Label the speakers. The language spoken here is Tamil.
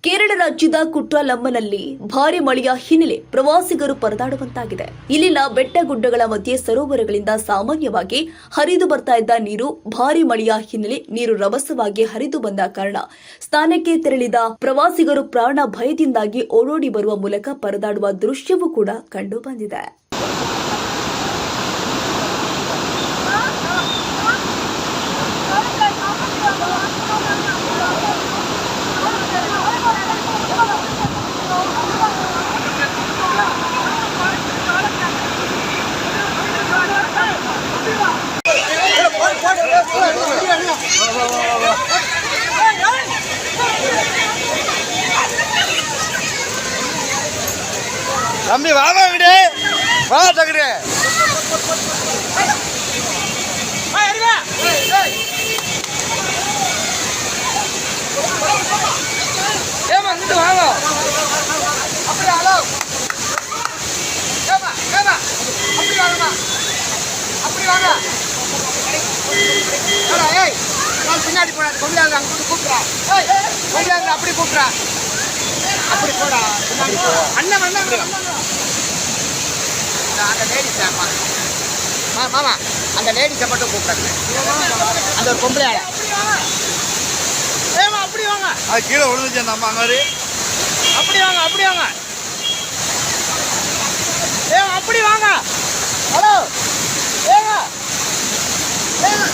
Speaker 1: ಕೇರಳ ರಾಜ್ಯದ ಕುಟ್ರಾಲಮ್ಮನಲ್ಲಿ ಭಾರಿ ಮಳೆಯ ಹಿನ್ನೆಲೆ ಪ್ರವಾಸಿಗರು ಪರದಾಡುವಂತಾಗಿದೆ. ಇಲ್ಲಿನ ಬೆಟ್ಟಗುಡ್ಡಗಳ ಮಧ್ಯೆ ಸರೋವರಗಳಿಂದ ಸಾಮಾನ್ಯವಾಗಿ ಹರಿದು ಬರ್ತಾ ಇದ್ದ ನೀರು ಭಾರಿ ಮಳೆಯ ಹಿನ್ನೆಲೆ ನೀರು ರಭಸವಾಗಿ ಹರಿದು ಬಂದ ಕಾರಣ ಸ್ಥಾನಕ್ಕೆ ತೆರಳಿದ ಪ್ರವಾಸಿಗರು ಪ್ರಾಣ ಭಯದಿಂದಾಗಿ ಓಡೋಡಿ ಬರುವ ಮೂಲಕ ಪರದಾಡುವ ದೃಶ್ಯವೂ ಕೂಡ ಕಂಡು ಬಂದಿದೆ.
Speaker 2: தம்பி வாமா விடு வா தகுடு ஏமா இங்கிட்டு வாங்க அப்படி ஹலோ ஏமா ஏமா அப்படி வாங்கம்மா அப்படி வாங்க ஏய் நான் பின்னாடி போனா கொண்டாங்க அங்கிட்டு கூப்பிட்றா ஏய் கொண்டாங்க அப்படி கூப்பிட்றா அப்படி போடா அண்ணன் அண்ணன் அந்த லேடிஸ் மாமா அந்த லேடிஸை மட்டும் கூப்பிட்றாங்க அந்த ஒரு பொம்பளையால ஏமா அப்படி வாங்க அது கீழே விழுந்துச்சு அந்த அம்மா அங்கே அப்படி வாங்க அப்படி வாங்க ஏமா அப்படி வாங்க ஹலோ ஏங்க ஏங்க